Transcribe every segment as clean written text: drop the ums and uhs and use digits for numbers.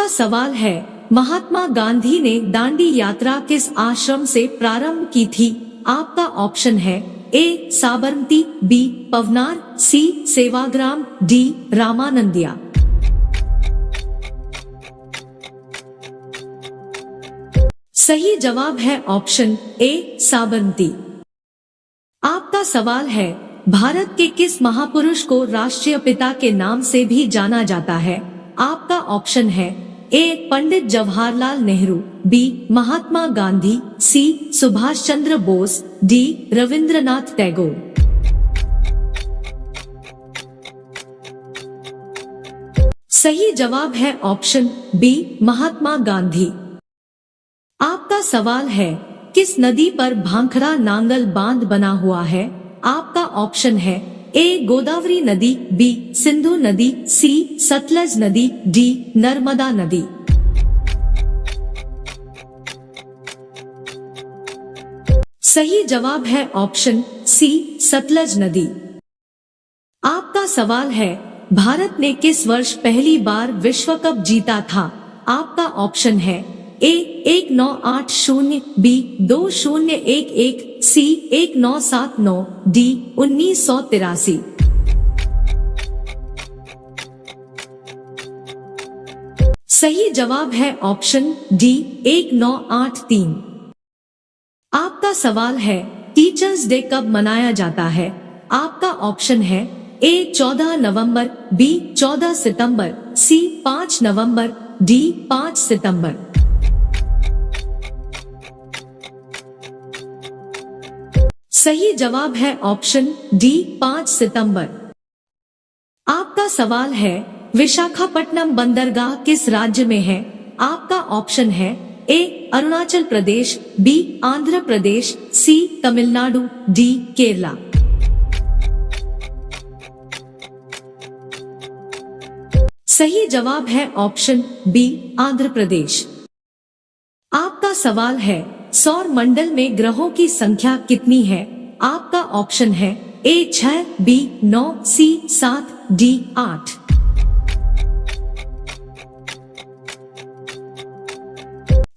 आपका सवाल है, महात्मा गांधी ने दांडी यात्रा किस आश्रम से प्रारंभ की थी? आपका ऑप्शन है ए साबरमती, बी पवनार, सी सेवाग्राम, डी रामानंदिया। सही जवाब है ऑप्शन ए साबरमती। आपका सवाल है, भारत के किस महापुरुष को राष्ट्रीय पिता के नाम से भी जाना जाता है? आपका ऑप्शन है ए पंडित जवाहरलाल नेहरू, बी महात्मा गांधी, सी सुभाष चंद्र बोस, डी रविंद्रनाथ टैगोर। सही जवाब है ऑप्शन बी महात्मा गांधी। आपका सवाल है, किस नदी पर भांखड़ा नांगल बांध बना हुआ है? आपका ऑप्शन है ए गोदावरी नदी, बी सिंधु नदी, सी सतलज नदी, डी नर्मदा नदी। सही जवाब है ऑप्शन सी सतलज नदी। आपका सवाल है, भारत ने किस वर्ष पहली बार विश्व कप जीता था? आपका ऑप्शन है ए 1980, बी 2011, सी 1979, डी 1983। सही जवाब है ऑप्शन डी 1983। आपका सवाल है, टीचर्स डे कब मनाया जाता है? आपका ऑप्शन है ए 14 नवंबर, बी 14 सितंबर, सी 5 नवंबर, डी 5 सितंबर। सही जवाब है ऑप्शन डी 5 सितंबर। आपका सवाल है, विशाखापट्टनम बंदरगाह किस राज्य में है? आपका ऑप्शन है ए अरुणाचल प्रदेश, बी आंध्र प्रदेश, सी तमिलनाडु, डी केरला। सही जवाब है ऑप्शन बी आंध्र प्रदेश। आपका सवाल है, सौर मंडल में ग्रहों की संख्या कितनी है? आपका ऑप्शन है ए 6, बी 9, सी 7, डी 8।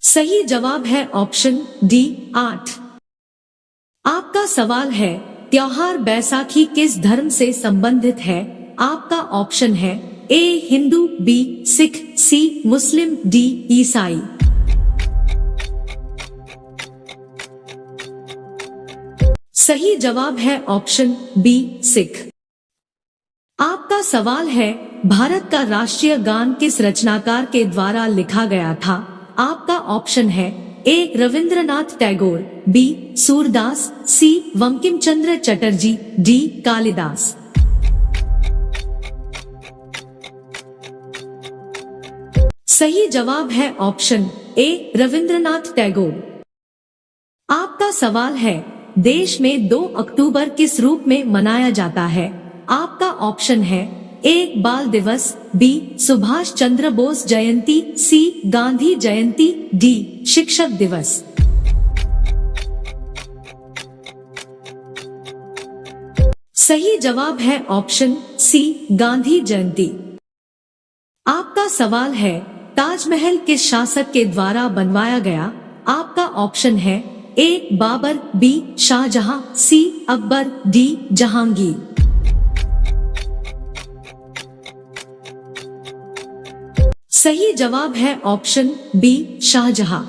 सही जवाब है ऑप्शन डी 8। आपका सवाल है, त्योहार बैसाखी किस धर्म से संबंधित है? आपका ऑप्शन है ए हिंदू, बी सिख, सी मुस्लिम, डी ईसाई। सही जवाब है ऑप्शन बी सिख। आपका सवाल है, भारत का राष्ट्रीय गान किस रचनाकार के द्वारा लिखा गया था? आपका ऑप्शन है ए रविंद्रनाथ टैगोर, बी सूरदास, सी बंकिम चंद्र चटर्जी, डी कालिदास। सही जवाब है ऑप्शन ए रविंद्रनाथ टैगोर। आपका सवाल है, देश में 2 अक्टूबर किस रूप में मनाया जाता है? आपका ऑप्शन है ए बाल दिवस, बी सुभाष चंद्र बोस जयंती, सी गांधी जयंती, डी शिक्षक दिवस। सही जवाब है ऑप्शन सी गांधी जयंती। आपका सवाल है, ताजमहल किस शासक के द्वारा बनवाया गया? आपका ऑप्शन है ए बाबर, बी शाहजहां, सी अकबर, डी जहांगीर। सही जवाब है ऑप्शन बी शाहजहां।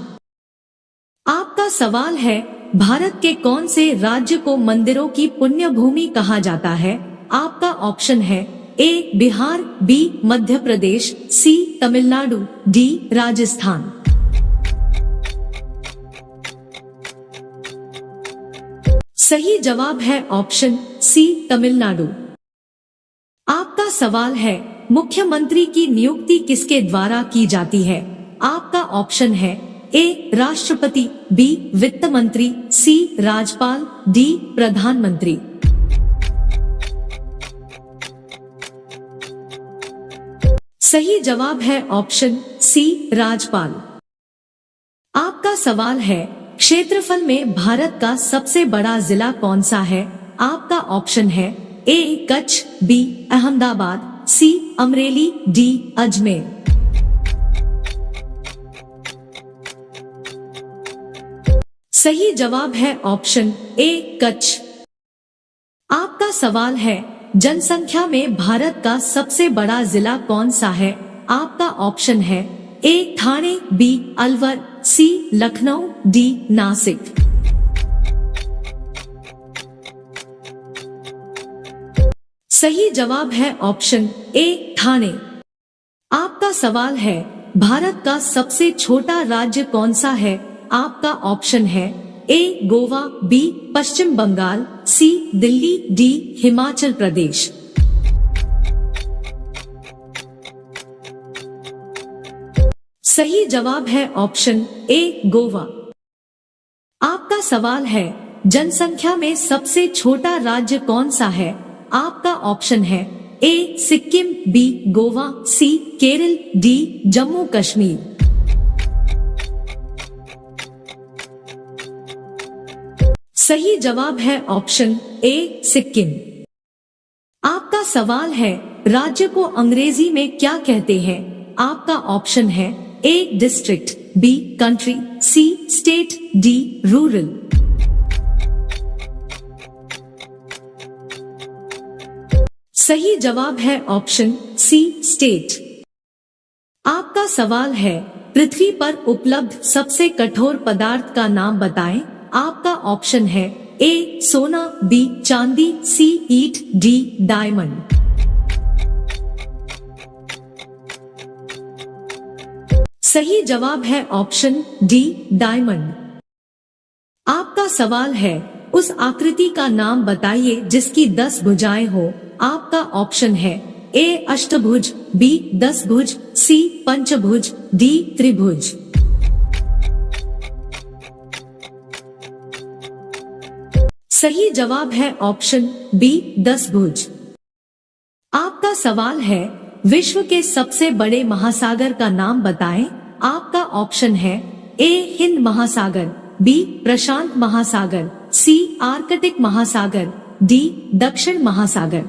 आपका सवाल है, भारत के कौन से राज्य को मंदिरों की पुण्य भूमि कहा जाता है? आपका ऑप्शन है ए बिहार, बी मध्य प्रदेश, सी तमिलनाडु, डी राजस्थान। सही जवाब है ऑप्शन सी तमिलनाडु। आपका सवाल है, मुख्यमंत्री की नियुक्ति किसके द्वारा की जाती है? आपका ऑप्शन है ए राष्ट्रपति, बी वित्त मंत्री, सी राज्यपाल, डी प्रधानमंत्री। सही जवाब है ऑप्शन सी राज्यपाल। आपका सवाल है, क्षेत्रफल में भारत का सबसे बड़ा जिला कौन सा है? आपका ऑप्शन है ए कच्छ, बी अहमदाबाद, सी अमरेली, डी अजमेर। सही जवाब है ऑप्शन ए कच्छ। आपका सवाल है, जनसंख्या में भारत का सबसे बड़ा जिला कौन सा है? आपका ऑप्शन है ए ठाणे, बी अलवर, सी लखनऊ, डी नासिक। सही जवाब है ऑप्शन ए ठाणे। आपका सवाल है, भारत का सबसे छोटा राज्य कौन सा है? आपका ऑप्शन है ए गोवा, बी पश्चिम बंगाल, सी दिल्ली, डी हिमाचल प्रदेश। सही जवाब है ऑप्शन ए गोवा। आपका सवाल है, जनसंख्या में सबसे छोटा राज्य कौन सा है? आपका ऑप्शन है ए सिक्किम, बी गोवा, सी केरल, डी जम्मू कश्मीर। सही जवाब है ऑप्शन ए सिक्किम। आपका सवाल है, राज्य को अंग्रेजी में क्या कहते हैं? आपका ऑप्शन है A district, B country, C state, D rural. सही जवाब है ऑप्शन सी स्टेट। आपका सवाल है, पृथ्वी पर उपलब्ध सबसे कठोर पदार्थ का नाम बताएं। आपका ऑप्शन है ए सोना, बी चांदी, सी ईंट, डी डायमंड। सही जवाब है ऑप्शन डी डायमंड। आपका सवाल है, उस आकृति का नाम बताइए जिसकी 10 भुजाएं हो। आपका ऑप्शन है ए अष्टभुज, बी 10 भुज, सी पंचभुज, डी त्रिभुज। सही जवाब है ऑप्शन बी 10 भुज। आपका सवाल है, विश्व के सबसे बड़े महासागर का नाम बताएं। आपका ऑप्शन है ए हिंद महासागर, बी प्रशांत महासागर, सी आर्कटिक महासागर, डी दक्षिण महासागर।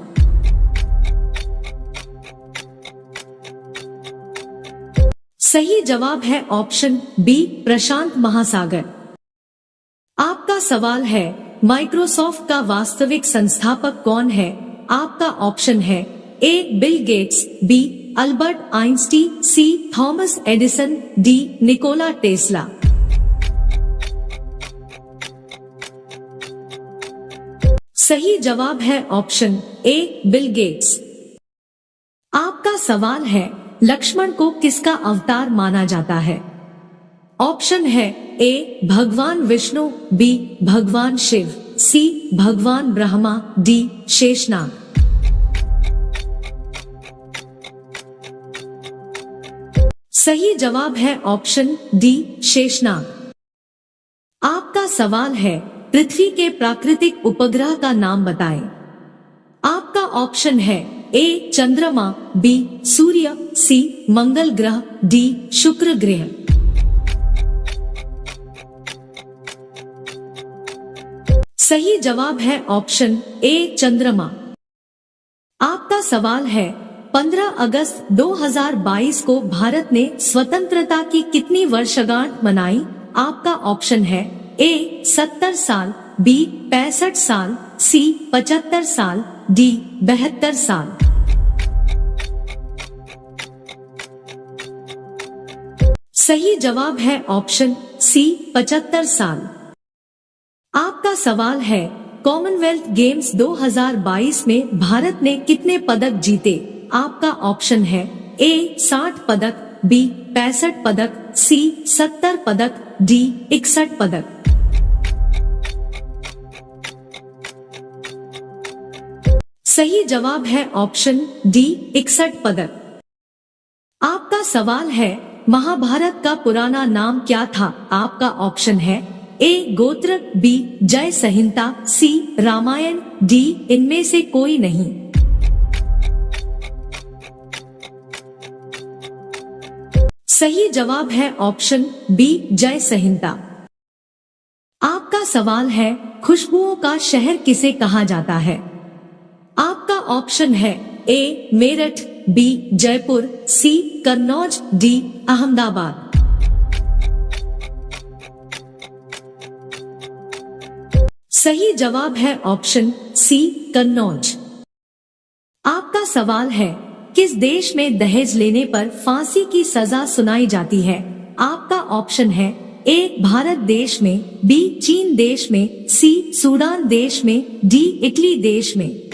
सही जवाब है ऑप्शन बी प्रशांत महासागर। आपका सवाल है, माइक्रोसॉफ्ट का वास्तविक संस्थापक कौन है? आपका ऑप्शन है A Bill Gates, B Albert Einstein, C Thomas Edison, D Nikola Tesla. सही जवाब है ऑप्शन ए बिल गेट्स। आपका सवाल है, लक्ष्मण को किसका अवतार माना जाता है? ऑप्शन है ए भगवान विष्णु, बी भगवान शिव, सी भगवान ब्रह्मा, डी शेषनाग। सही जवाब है ऑप्शन डी शेषनाग। आपका सवाल है, पृथ्वी के प्राकृतिक उपग्रह का नाम बताएं। आपका ऑप्शन है ए चंद्रमा, बी सूर्य, सी मंगल ग्रह, डी शुक्र ग्रह। सही जवाब है ऑप्शन ए चंद्रमा। आपका सवाल है, 15 अगस्त 2022 को भारत ने स्वतंत्रता की कितनी वर्षगांठ मनाई? आपका ऑप्शन है ए 70 साल, बी 65 साल, सी 75 साल, डी 72 साल। सही जवाब है ऑप्शन सी 75 साल। आपका सवाल है, कॉमनवेल्थ गेम्स 2022 में भारत ने कितने पदक जीते? आपका ऑप्शन है ए 60 पदक, बी 65 पदक, सी 70 पदक, डी 61 पदक। सही जवाब है ऑप्शन डी 61 पदक। आपका सवाल है, महाभारत का पुराना नाम क्या था? आपका ऑप्शन है ए गोत्र, बी जय संहिता, सी रामायण, डी इनमें से कोई नहीं। सही जवाब है ऑप्शन बी जय संहिता। आपका सवाल है, खुशबुओं का शहर किसे कहा जाता है? आपका ऑप्शन है ए मेरठ, बी जयपुर, सी कन्नौज, डी अहमदाबाद। सही जवाब है ऑप्शन सी कन्नौज। आपका सवाल है, किस देश में दहेज लेने पर फांसी की सजा सुनाई जाती है? आपका ऑप्शन है ए भारत देश में, बी चीन देश में, सी सूडान देश में, डी इटली देश में।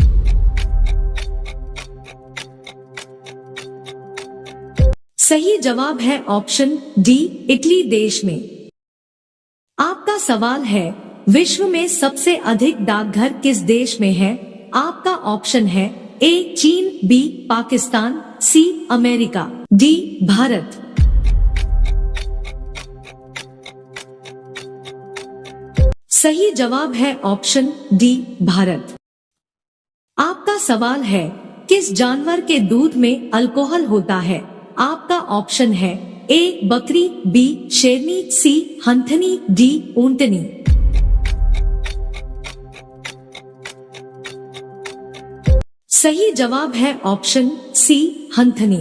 सही जवाब है ऑप्शन डी इटली देश में। आपका सवाल है, विश्व में सबसे अधिक डाकघर किस देश में है? आपका ऑप्शन है ए चीन, B Pakistan, C America, D Bharat. सही जवाब है ऑप्शन डी भारत। आपका सवाल है, किस जानवर के दूध में अल्कोहल होता है? आपका ऑप्शन है ए बकरी, बी शेरनी, सी हंथनी, डी ऊंटनी। सही जवाब है ऑप्शन सी हंथनी।